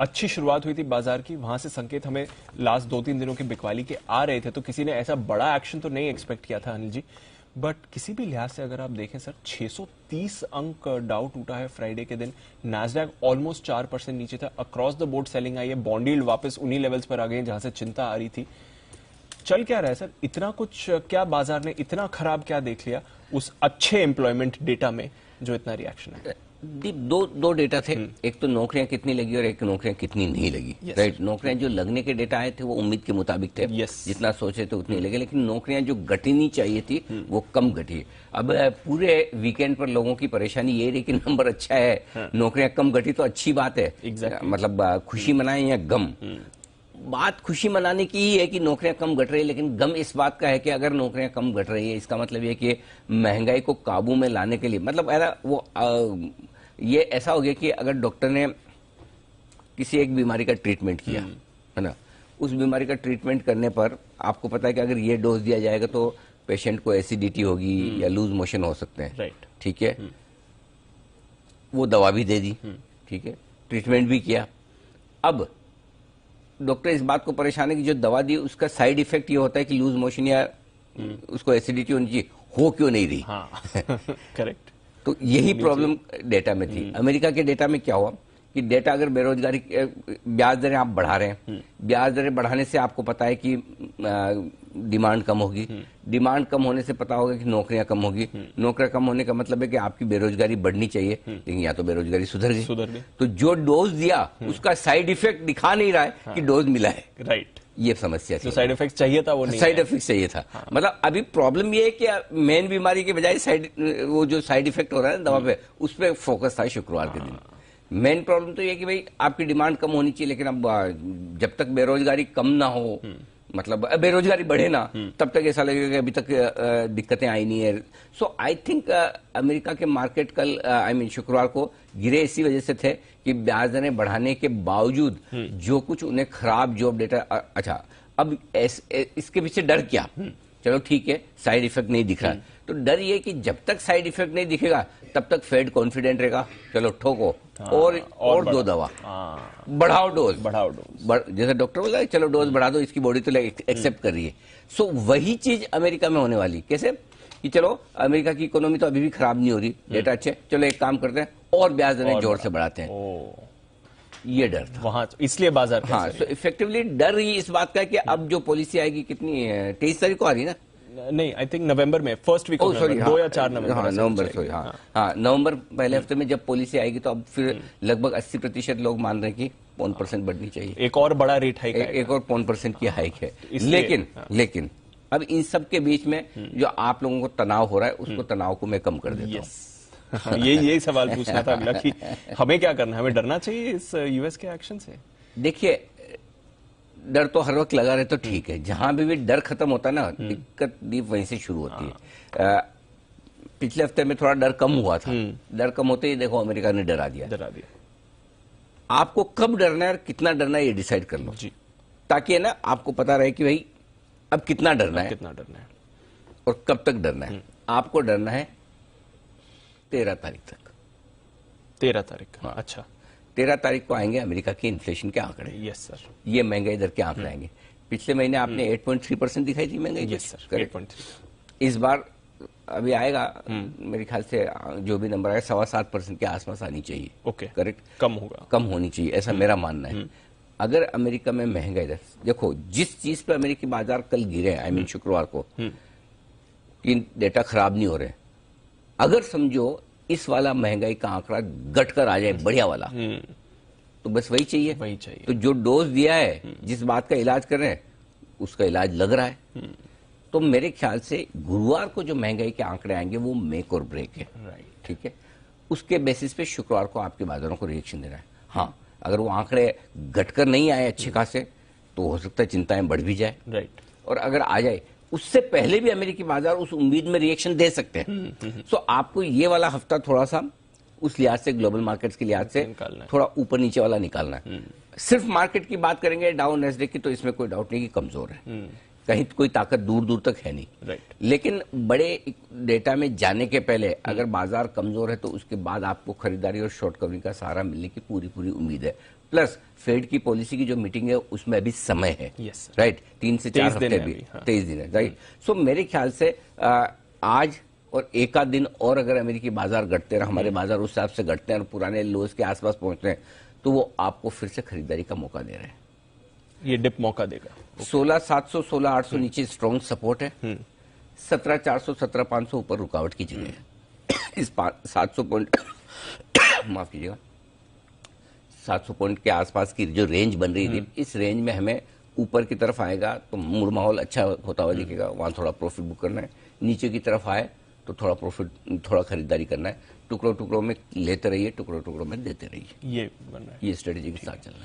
अच्छी शुरुआत हुई थी बाजार की, वहां से संकेत हमें लास्ट 2-3 दिनों की बिकवाली के आ रहे थे, तो किसी ने ऐसा बड़ा एक्शन तो नहीं एक्सपेक्ट किया था अनिल जी। बट किसी भी लिहाज से अगर आप देखें सर, 630 अंक डाउ टूटा है फ्राइडे के दिन। नैस्डैक ऑलमोस्ट 4% नीचे था। अक्रॉस द बोर्ड सेलिंग आई है। बॉन्ड यील्ड वापस उन्हीं लेवल्स पर आ गए जहां से चिंता आ रही थी। चल क्या रहा है सर? इतना कुछ क्या बाजार ने इतना खराब क्या देख लिया उस अच्छे एम्प्लॉयमेंट डेटा में जो इतना रिएक्शन है? दीप, दो डेटा थे। एक तो नौकरियां कितनी लगी और एक नौकरियां कितनी नहीं लगी। राइट, नौकरियां जो लगने के डेटा आए थे वो उम्मीद के मुताबिक थे। जितना सोचे थे उतनी लगे, लेकिन नौकरियां जो घटनी चाहिए थी वो कम घटी। अब पूरे वीकेंड पर लोगों की परेशानी ये रही कि नंबर अच्छा है, नौकरियां कम घटी तो अच्छी बात है। मतलब खुशी मनाएं या गम। बात खुशी मनाने की ही है कि नौकरियां कम घट रही है, लेकिन गम इस बात का है कि अगर नौकरियां कम घट रही है इसका मतलब ये कि महंगाई को काबू में लाने के लिए, मतलब ये ऐसा हो गया कि अगर डॉक्टर ने किसी एक बीमारी का ट्रीटमेंट किया है ना, उस बीमारी का ट्रीटमेंट करने पर आपको पता है कि अगर ये डोज दिया जाएगा तो पेशेंट को एसिडिटी होगी या लूज मोशन हो सकते हैं। राइट, ठीक है, वो दवा भी दे दी, ठीक है, ट्रीटमेंट भी किया। अब डॉक्टर इस बात को परेशान है कि जो दवा दी उसका साइड इफेक्ट ये होता है कि लूज मोशन या उसको एसिडिटी होनी चाहिए, हो क्यों नहीं रही। करेक्ट। तो यही प्रॉब्लम डेटा में थी। अमेरिका के डेटा में क्या हुआ कि डेटा अगर बेरोजगारी, ब्याज दरें आप बढ़ा रहे हैं, ब्याज दरें बढ़ाने से आपको पता है कि डिमांड कम होगी, डिमांड कम होने से पता होगा कि नौकरियां कम होगी, नौकरियां कम होने का मतलब है कि आपकी बेरोजगारी बढ़नी चाहिए, लेकिन या तो बेरोजगारी सुधर गई। तो जो डोज दिया उसका साइड इफेक्ट दिखा नहीं रहा है कि डोज मिला है। राइट, ये समस्या थी। जो साइड इफेक्ट चाहिए था वो नहीं, साइड इफेक्ट चाहिए था। मतलब अभी प्रॉब्लम ये है कि मेन बीमारी के बजाय वो जो साइड इफेक्ट हो रहा है ना दवा पे, उस पर फोकस था शुक्रवार के दिन। मेन प्रॉब्लम तो ये कि भाई आपकी डिमांड कम होनी चाहिए, लेकिन अब जब तक बेरोजगारी कम ना हो, मतलब बेरोजगारी बढ़े ना, तब तक ऐसा लगेगा कि अभी तक दिक्कतें आई नहीं है। सो आई थिंक अमेरिका के मार्केट कल शुक्रवार को गिरे इसी वजह से थे कि ब्याज दरें बढ़ाने के बावजूद जो कुछ उन्हें खराब जॉब डेटा, अच्छा अब इसके पीछे डर क्या? चलो ठीक है, साइड इफेक्ट नहीं दिख रहा, तो डर ये कि जब तक साइड इफेक्ट नहीं दिखेगा तब तक फेड कॉन्फिडेंट रहेगा, चलो ठोको और दो दवा, बढ़ाओ डोज, जैसे डॉक्टर बोला चलो डोज बढ़ा दो, इसकी बॉडी तो एक्सेप्ट कर रही है। सो वही चीज अमेरिका में होने वाली। कैसे कि चलो अमेरिका की इकोनॉमी तो अभी भी खराब नहीं हो रही, डेटा अच्छे, चलो एक काम करते हैं और ब्याज दरें जोर से बढ़ाते हैं। ये डर था वहां, इसलिए बाजार। हाँ, तो इफेक्टिवली डर ही इस बात का है कि अब जो पॉलिसी आएगी, कितनी 23 तारीख को आ रही है ना? नहीं, आई थिंक नवंबर में, फर्स्ट वीक ऑफ नवंबर, 2 या 4 नवंबर। हाँ, नवंबर, सॉरी, हाँ, नवंबर पहले हफ्ते में जब पॉलिसी आएगी तो अब फिर लगभग 80% लोग मान रहे हैं कि 1% बढ़नी चाहिए। एक और बड़ा रेट हाइक, एक और 1% की हाइक है। लेकिन अब इन सब के बीच में जो आप लोगों को तनाव हो रहा है, उसको तनाव को मैं कम कर देता हूँ। यही सवाल पूछना था अगला कि हमें क्या करना है? हमें डरना चाहिए इस यूएस के एक्शन से? देखिए, डर तो हर वक्त लगा रहे तो ठीक है, जहां भी डर खत्म होता है ना, दिक्कत दीप वहीं से शुरू होती है। पिछले हफ्ते में थोड़ा डर कम हुआ था, डर कम होते ही देखो अमेरिका ने डरा दिया। आपको कब डरना है और कितना डरना है ये डिसाइड कर लो जी, ताकि है ना आपको पता रहे कि भाई अब कितना डरना है और कब तक डरना है। आपको डरना है 13 तारीख तक। 13 तारीख? हाँ। अच्छा, 13 तारीख को आएंगे अमेरिका के इन्फ्लेशन के आंकड़े। Yes sir. ये महंगाई दर के आंकड़े आएंगे। पिछले महीने आपने 8.3% दिखाई थी महंगाई। Yes sir, 8.3। इस बार अभी आएगा मेरे ख्याल से जो भी नंबर आएगा 7.25% के आसपास आनी चाहिए। ओके, करेक्ट, कम होगा, कम होनी चाहिए, ऐसा मेरा मानना है। अगर अमेरिका में महंगाई दर, देखो जिस चीज पे अमेरिकी बाजार कल गिरे, शुक्रवार को, कि डेटा खराब नहीं हो रहे, अगर समझो इस वाला महंगाई का आंकड़ा घट कर आ जाए बढ़िया वाला, तो बस वही चाहिए। तो जो डोज दिया है, जिस बात का इलाज कर रहे हैं, उसका इलाज लग रहा है। तो मेरे ख्याल से गुरुवार को जो महंगाई के आंकड़े आएंगे वो मेक और ब्रेक है। ठीक है, उसके बेसिस पे शुक्रवार को आपके बाजारों को रिएक्शन देना है। हाँ, अगर वो आंकड़े घटकर नहीं आए अच्छे खासे, तो हो सकता है चिंताएं बढ़ भी जाए। और अगर आ जाए उससे पहले भी अमेरिकी बाजार उस उम्मीद में रिएक्शन दे सकते हैं। सो आपको ये वाला हफ्ता थोड़ा सा उस लिहाज से, ग्लोबल मार्केट्स के लिहाज से थोड़ा ऊपर नीचे वाला निकालना है। सिर्फ मार्केट की बात करेंगे, डाउ नैस्डैक की, तो इसमें कोई डाउट नहीं कि कमजोर है, कहीं कोई ताकत दूर दूर तक है नहीं। लेकिन बड़े डेटा में जाने के पहले अगर बाजार कमजोर है तो उसके बाद आपको खरीदारी और शॉर्ट कवरिंग का सहारा मिलने की पूरी उम्मीद है। प्लस फेड की पॉलिसी की जो मीटिंग है उसमें अभी समय है, Yes, sir. राइट, 3 से 4 23 दिन हफ्ते है भी, अभी, हाँ। 23 दिन है, राइट। सो मेरे ख्याल से आज और एक आध दिन और अगर अमेरिकी बाजार घटते हैं, हमारे बाजार उस हिसाब से घटते हैं और पुराने लोज के आसपास पहुंचते हैं, तो वो आपको फिर से खरीदारी का मौका दे रहे हैं। ये डिप मौका देगा। 16,700 16,800 नीचे स्ट्रॉन्ग सपोर्ट है, 17,400 17,500 ऊपर रुकावट की जगह है। इस 700 पॉइंट माफ कीजिएगा, 700 पॉइंट के आसपास की जो रेंज बन रही थी, इस रेंज में हमें ऊपर की तरफ आएगा तो मूड माहौल अच्छा होता हुआ दिखेगा, वहां थोड़ा प्रॉफिट बुक करना है। नीचे की तरफ आए तो थोड़ा प्रॉफिट, थोड़ा खरीदारी करना है। टुकड़ों टुकड़ों में लेते रहिए, टुकड़ों टुकड़ों में देते रहिए। ये बन रहा है। ये स्ट्रेटेजी के साथ चलना है।